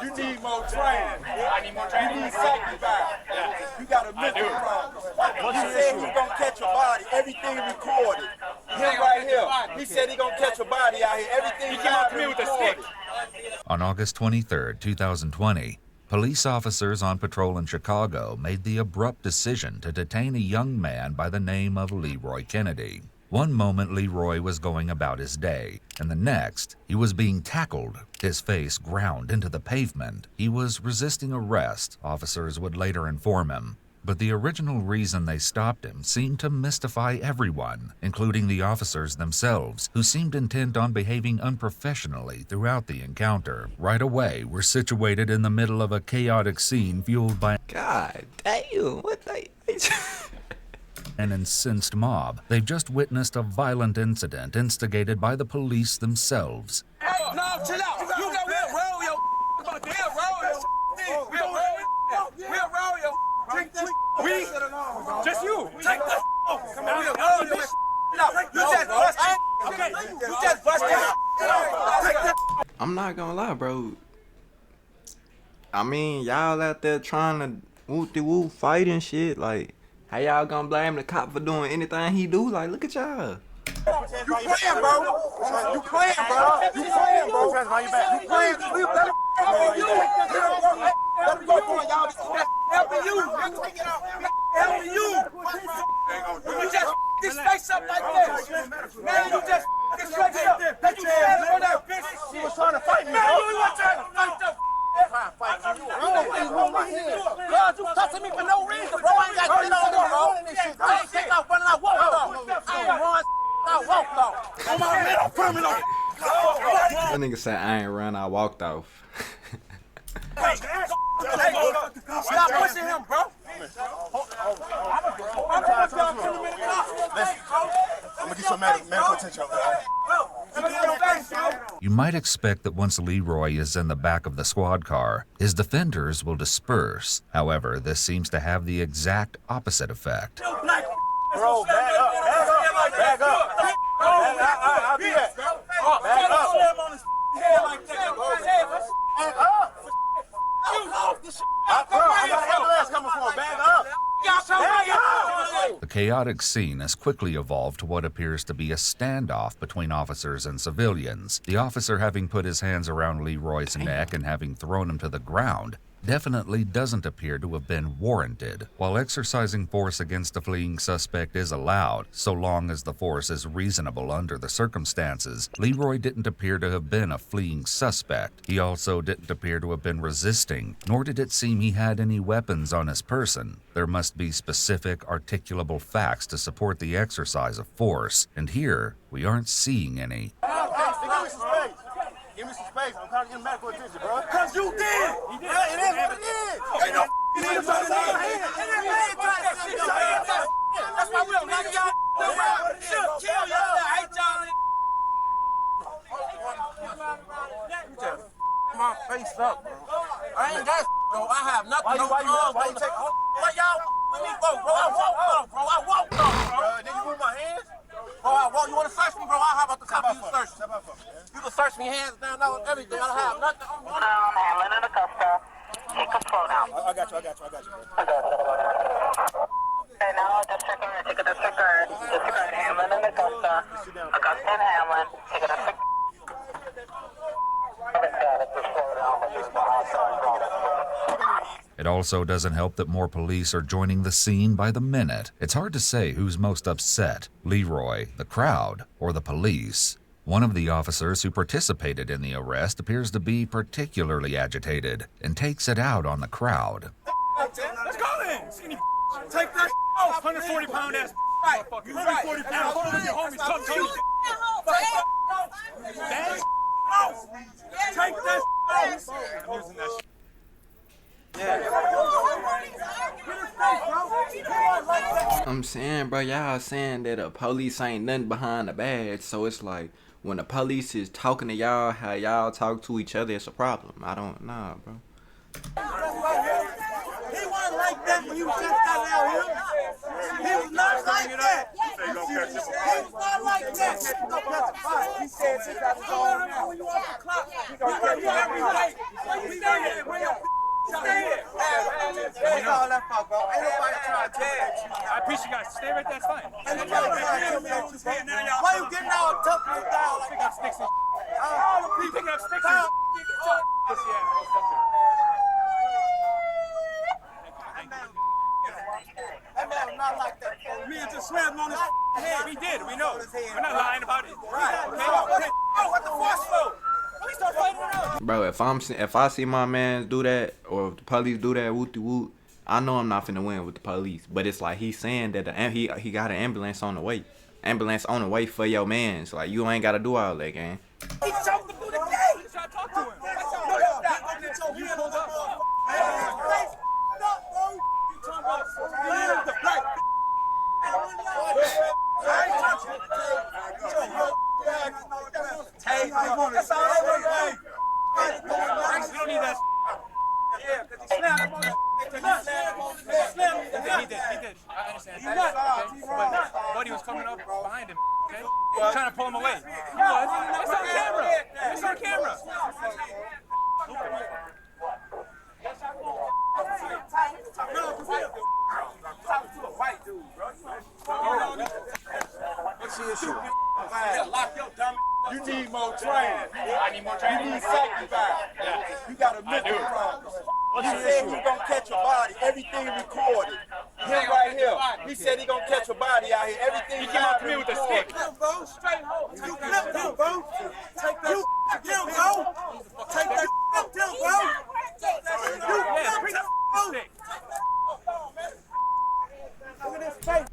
You need more training. I need more training. You need sacrifice. You got a mental problem. He said he's gonna catch a body. Everything recorded. Him right here. He said he's gonna catch a body out here. Everything he came up to me with a stick. On August 23, 2020, police officers on patrol in Chicago made the abrupt decision to detain a young man by the name of Leroy Kennedy. One moment Leroy was going about his day, and the next he was being tackled, his face ground into the pavement. He was resisting arrest, officers would later inform him. But the original reason they stopped him seemed to mystify everyone, including the officers themselves, who seemed intent on behaving unprofessionally throughout the encounter. Right away, we're situated in the middle of a chaotic scene fueled by God damn, what they... an incensed mob. They've just witnessed a violent incident instigated by the police themselves. Hey, no, chill out. You know we'll roll your We'll roll your Take that. We just you. Take that. Come on. You just busted. Okay. You just busted. Take that. I'm not gonna lie, bro. I mean, y'all out there trying to whoop-de-whoop fight and shit. Like, how y'all gonna blame the cop for doing anything he do? Like, look at y'all. You playing, bro. You playing, bro. You playing, bro. You playing. We better let me go for it, y'all. Helping you. Helping you. You just this face up like this. Man, you just this face up. That you stand on that bitch. She was trying to fight me. Man, you was trying to fight the God, you touching me for no reason, bro. I ain't got shit on there, bro. I ain't take off running. I walked off. I ain't run. I walked off. On my middle, criminal. That nigga said I ain't run, I walked off. Hey, stop pushing him, bro. I'm gonna get some medical attention over there. You might expect that once Leroy is in the back of the squad car, his defenders will disperse. However, this seems to have the exact opposite effect. Bro, back up, back up, back up. I'll be that. Back up. Back up. The chaotic scene has quickly evolved to what appears to be a standoff between officers and civilians. The officer, having put his hands around Leroy's neck and having thrown him to the ground, definitely doesn't appear to have been warranted. While exercising force against a fleeing suspect is allowed, so long as the force is reasonable under the circumstances, Leroy didn't appear to have been a fleeing suspect. He also didn't appear to have been resisting, nor did it seem he had any weapons on his person. There must be specific, articulable facts to support the exercise of force, and here we aren't seeing any. Give me some space. I'm trying to get medical attention, bro. Cause you did. It is what it is. Ain't no need to try to that's why we don't like y'all. Should kill y'all. I hate y'all. You just my face up, bro. I ain't got bro. I have nothing. Why you take? Why y'all with me, bro? I walked off, bro. Bro, did you move my hands? Bro, you want to search me, bro? How about the cop you search me? You can search me hands down, everything. I don't have nothing. Handling in the cuff stop. Take control now. I got you, bro. Okay, now district guard, take a district guard. District guard, handling in the cuff stop. Augustine Hamlin, take a district. It also doesn't help that more police are joining the scene by the minute. It's hard to say who's most upset, Leroy, the crowd, or the police. One of the officers who participated in the arrest appears to be particularly agitated and takes it out on the crowd. Let's go then! Skinny take that off! 140-pound ass motherfucker. 140 pounds. One of your homies come to you. Take that off! I'm using that shit. I'm saying, bro, y'all saying that the police ain't nothing behind the badge, so it's like when the police is talking to y'all, how y'all talk to each other, it's a problem. I don't know, bro. He wasn't like that when you just got out here. He was not like that. He was not like that. He said, since I was on now, when you off the clock, he gonna get all that for, bro. Ain't nobody trying to tell you. I appreciate you guys. Stay right there, that's fine. Ain't nobody trying to tell you, bro. Why you getting all tough and down like that? Sticks and All the people picking up sticks Kyle, and get your pussy ass. That man was not like that. Me and just slammed him on his head. We did, we know. We're not lying about it. Right. Okay? What the force for? Please start fighting it out. Bro, if I see my man do that, or if the police do that, whoop-de-whoop, I know I'm not finna win with the police. But it's like he's saying that he got an ambulance on the way. Ambulance on the way for your mans. Like, you ain't gotta do all that, gang. He choked him through the gate. Try to talk to him. You pulled up. Hey, that's all they want. We don't need that. Yeah, because he slammed him on the He did. I understand. Okay? But Buddy was coming up behind him. Okay? Trying to pull him away. He was. It's on camera. It's on camera. What's the issue? Lock your dumb. You need more training. I need more training. You need sacrifice. You got a mental problem. He said he gonna catch a body. Everything recorded. Him right here. He said he gonna catch a body out here. Everything He came up to me with a stick. bro. Straight home. You flip him, bro. Take that him, bro. Take that him, bro.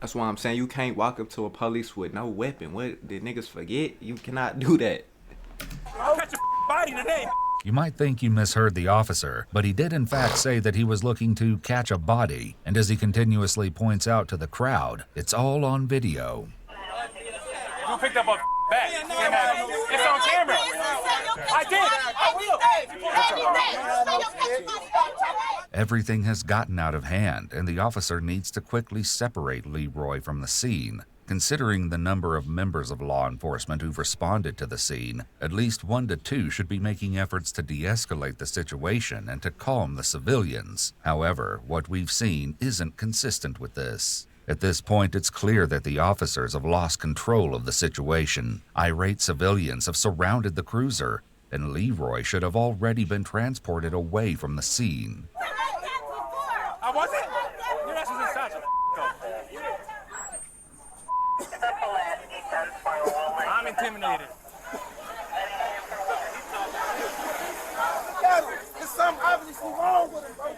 That's why I'm saying you can't walk up to a police with no weapon. What did niggas forget? You cannot do that. I'll catch a body today. You might think you misheard the officer, but he did in fact say that he was looking to catch a body, and as he continuously points out to the crowd, it's all on video. You picked up a bag. It's on camera. I did. I will. Everything has gotten out of hand, and the officer needs to quickly separate Leroy from the scene. Considering the number of members of law enforcement who've responded to the scene, at least 1 to 2 should be making efforts to de-escalate the situation and to calm the civilians. However, what we've seen isn't consistent with this. At this point, it's clear that the officers have lost control of the situation. Irate civilians have surrounded the cruiser, and Leroy should have already been transported away from the scene. I wasn't. Your ass was inside. I'm intimidated. There's something obviously wrong with him, bro.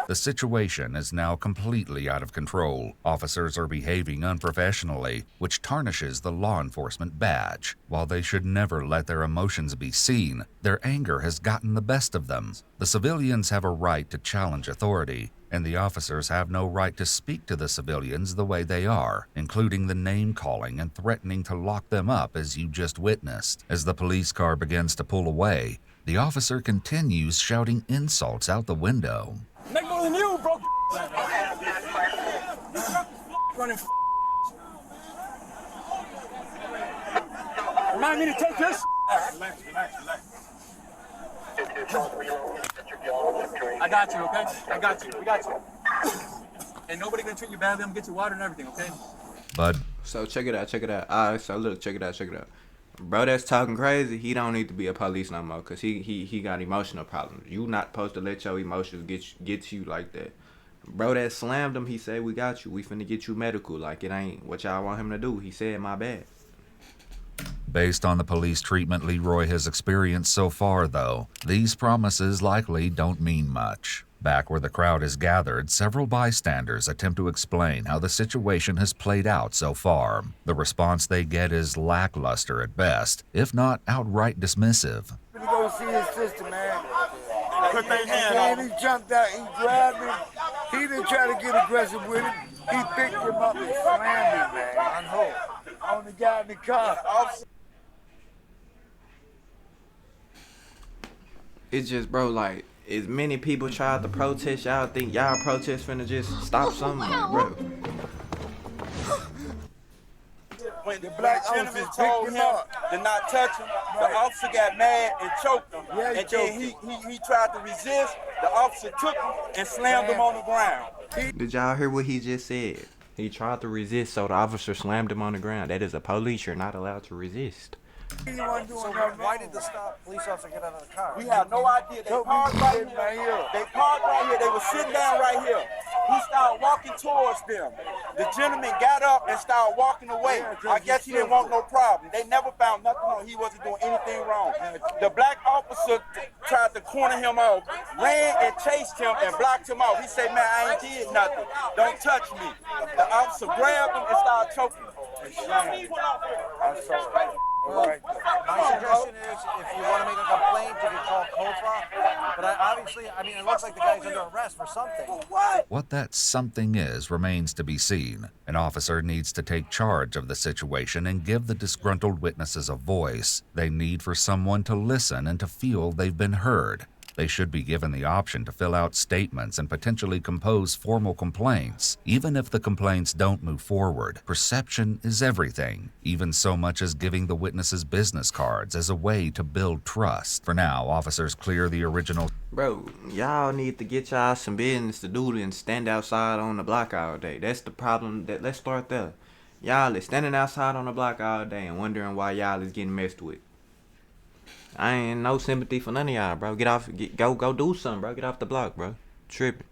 The situation is now completely out of control. Officers are behaving unprofessionally, which tarnishes the law enforcement badge. While they should never let their emotions be seen, their anger has gotten the best of them. The civilians have a right to challenge authority, and the officers have no right to speak to the civilians the way they are, including the name-calling and threatening to lock them up as you just witnessed. As the police car begins to pull away, the officer continues shouting insults out the window. Make more than you, bro. Running. Remind me to take this. Relax. I got you, okay? I got you. We got you. And nobody gonna treat you badly. I'm gonna get you water and everything, okay? Bud, So check it out. Alright, so look, check it out. Bro that's talking crazy, he don't need to be a police no more, cause he got emotional problems. You not supposed to let your emotions get you like that. Bro that slammed him, he said, we got you. We finna get you medical. Like, it ain't what y'all want him to do. He said, my bad. based on the police treatment Leroy has experienced so far, though, these promises likely don't mean much. Back where the crowd is gathered, several bystanders attempt to explain how the situation has played out so far. The response they get is lackluster at best, if not outright dismissive. To go see his sister, man. Put their hand And on. he jumped out, he grabbed him. He didn't try to get aggressive with him. He picked him up and slammed him, man. On the guy in the car. It's just, bro, like, as many people tried to protest, y'all think y'all protest finna just stop something, like, bro. When The black gentleman officers told picked him him up. to not touch him, The officer got mad and choked him. Yeah, he and choked then he tried to resist. The officer took him and slammed him on the ground. Did y'all hear what he just said? He tried to resist, so the officer slammed him on the ground. That is a police. You're not allowed to resist. He wasn't doing So nothing why wrong. did the police officer get out of the car? We have no idea. They parked right here. They parked right here. They were sitting down right here. He started walking towards them. The gentleman got up and started walking away. I guess he didn't want no problem. They never found nothing on. He wasn't doing anything wrong. The black officer tried to corner him off, ran and chased him and blocked him off. He said, man, I ain't did nothing. Don't touch me. The officer grabbed him and started choking him. I'm sorry. All right. My suggestion is, if you want to make a complaint, you can call COFA. But I mean, it looks like the guy's under arrest for something. What that something is remains to be seen. An officer needs to take charge of the situation and give the disgruntled witnesses a voice. They need for someone to listen and to feel they've been heard. They should be given the option to fill out statements and potentially compose formal complaints. Even if the complaints don't move forward, perception is everything, even so much as giving the witnesses business cards as a way to build trust. For now, officers clear the original. Bro, y'all need to get y'all some business to do and stand outside on the block all day. That's the problem. Let's start there. Y'all is standing outside on the block all day and wondering why y'all is getting messed with. I ain't no sympathy for none of y'all, bro. Go do something, bro. Get off the block, bro. Tripping.